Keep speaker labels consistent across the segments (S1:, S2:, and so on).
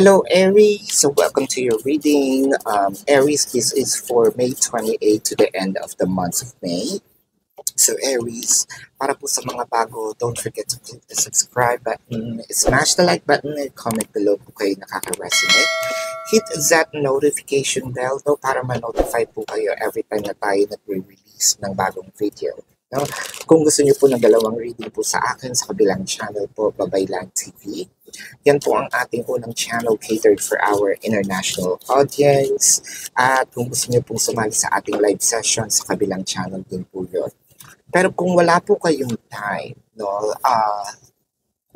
S1: Hello, Aries. So, welcome to your reading. Aries, this is for May 28 to the end of the month of May. So, Aries, para po sa mga bago, don't forget to click the subscribe button, smash the like button, and comment below kung kayo nakaka-resonate. Hit that notification bell para ma-notify po kayo every time na tayo nag-release ng bagong video. No? Kung gusto niyo po ng dalawang reading po sa akin sa kabilang channel po, Babaylan TV, yan po ang ating unang channel catered for our international audience. At kung gusto niyo pong sumali sa ating live session, sa kabilang channel din po yun. Pero kung wala po kayong time, no,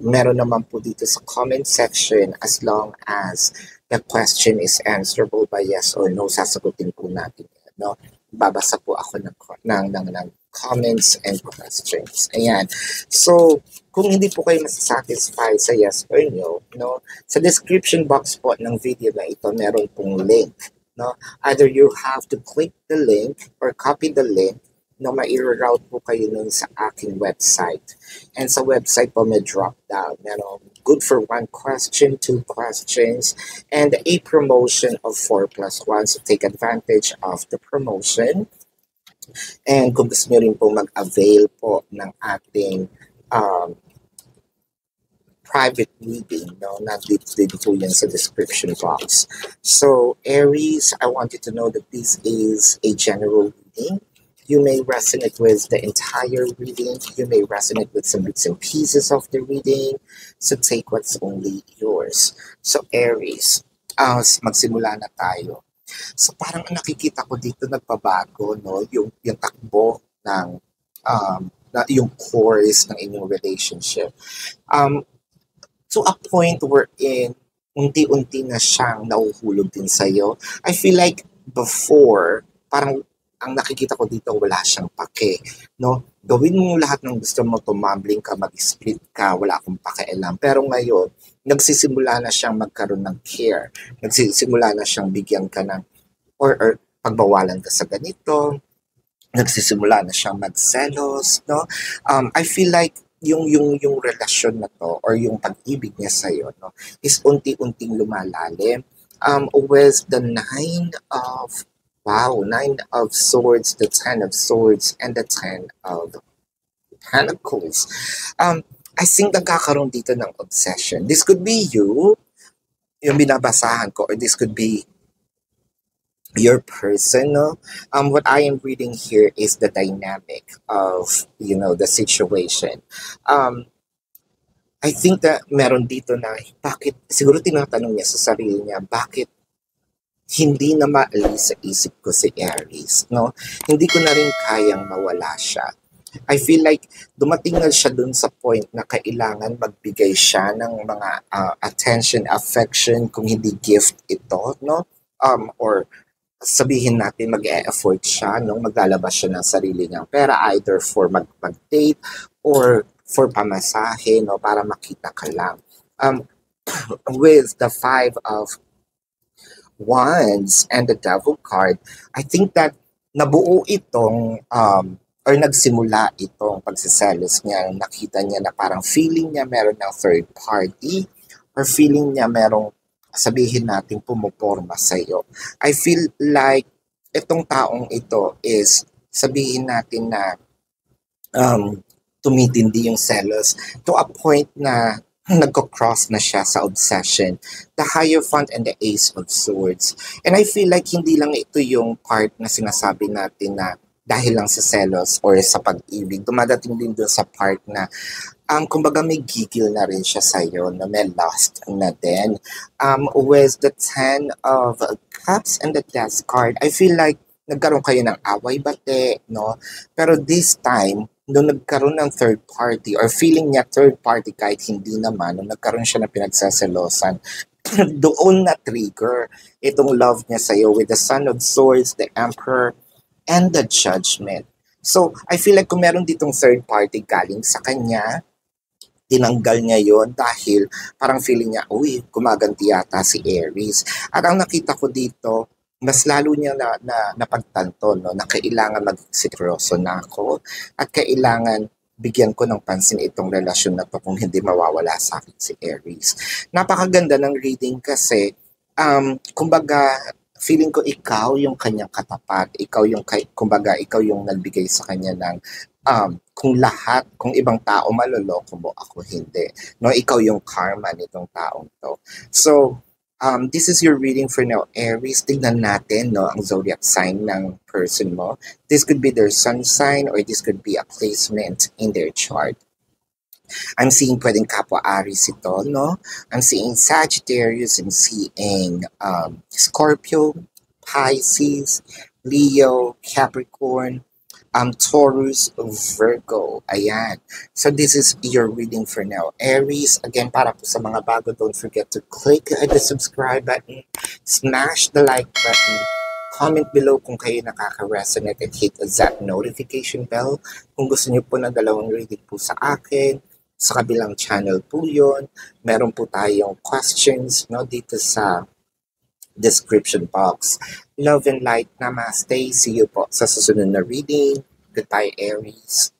S1: meron naman po dito sa comment section, as long as the question is answerable by yes or no, sasagutin po natin. No? Babasa po ako ng comments and questions. Ayan. So, kung hindi po kayo masasatisfy sa yes or no, sa description box po ng video na ito, meron pong link. No? Either you have to click the link or copy the link, no, ma-route po kayo nun sa aking website. And sa website po may drop down. Meron good for 1 question, 2 questions, and a promotion of 4+1. So take advantage of the promotion. And kung gusto nyo rin po mag-avail po ng ating private reading, no, not dito po yan sa description box. So, Aries, I want you to know that this is a general reading. You may resonate with the entire reading. You may resonate with some bits and pieces of the reading. So, take what's only yours. So, Aries, magsimula na tayo. So parang nakikita ko dito nagbabago, no, yung takbo ng yung course ng inyong relationship. To a point wherein unti-unti na siyang nahuhulog din sa'yo. I feel like before, parang ang nakikita ko dito wala siyang pake, no? Gawin mo lahat ng gusto mo, tumambling ka, mag-split ka, wala akong pakialam. Pero ngayon, nagsisimula na siyang magkaroon ng care. Nagsisimula na siyang bigyan ka ng, or pagbawalan ka sa ganito. Nagsisimula na siyang magselos, no? I feel like yung relasyon na to, or yung pag-ibig niya sa'yo, no, is unti-unting lumalalim. With the 9 of swords, the 10 of swords, and the 10 of pentacles. I think nagkakaroon dito ng obsession. This could be you, yung binabasahan ko, or this could be your person, no? What I am reading here is the dynamic of, the situation. I think that meron dito na, siguro tinatanong niya sa sarili niya, bakit hindi na maalis sa isip ko si Aries, no? Hindi ko na rin kayang mawala siya. I feel like dumating na siya dun sa point na kailangan magbigay siya ng mga attention, affection, kung hindi gift ito, no? Or sabihin natin mag-e-effort siya, no? Maglalabas siya ng sarili niyang pera, either for mag-date or for pamasahe, no? Para makita ka lang. With the 5 of Wands and the Devil card, I think that nabuo itong or nagsimula itong pagsiselos niya. Nakita niya na parang feeling niya meron ng third party, or feeling niya merong, sabihin natin, pumuporma sa iyo. I feel like itong taong ito is, sabihin natin na tumitindi yung selos to a point na nagko-cross na siya sa obsession. The Hierophant and the Ace of Swords. And I feel like hindi lang ito yung part na sinasabi natin na dahil lang sa selos or sa pag-ibig. Dumadating din dun sa part na kumbaga may gigil na rin siya sa'yo, na may lust na din. With the 10 of Cups and the Death card, I feel like nagkaroon kayo ng away-bate, no? Pero this time, nung nagkaroon ng third party, or feeling niya third party kahit hindi naman, nung nagkaroon siya ng pinagsaselosan, doon na trigger itong love niya sa'yo with the Son of Swords, the Emperor, and the Judgment. So, I feel like kung meron ditong third party galing sa kanya, tinanggal niya yon dahil parang feeling niya, uy, gumaganti yata si Aries. At ang nakita ko dito, mas lalo niya na napagtanto, no, na kailangan magseryoso na ako at kailangan bigyan ko ng pansin itong relasyon na to kung hindi mawawala sa akin si Aries. Napakaganda ng reading kasi, kumbaga, feeling ko ikaw yung kanyang katapat, ikaw yung, kumbaga, ikaw yung nagbigay sa kanya ng, kung lahat, kung ibang tao maloloko mo, ako hindi. No, ikaw yung karma nitong taong to. So, this is your reading for now, Aries. Tignan natin, no, ang zodiac sign ng person mo. This could be their sun sign or this could be a placement in their chart. I'm seeing pwedeng kapwa Aries ito, no? I'm seeing Sagittarius, I'm seeing Scorpio, Pisces, Leo, Capricorn, Taurus, Virgo. Ayan. So this is your reading for now. Aries, again, para po sa mga bago, don't forget to click the subscribe button, smash the like button, comment below kung kayo nakaka-resonate and hit that notification bell. Kung gusto niyo po ng dalawang reading po sa akin, sa kabilang channel po yun. Meron po tayong questions, no, dito sa description box. Love and light. Namaste. See you po sa susunod na reading. Goodbye, Aries.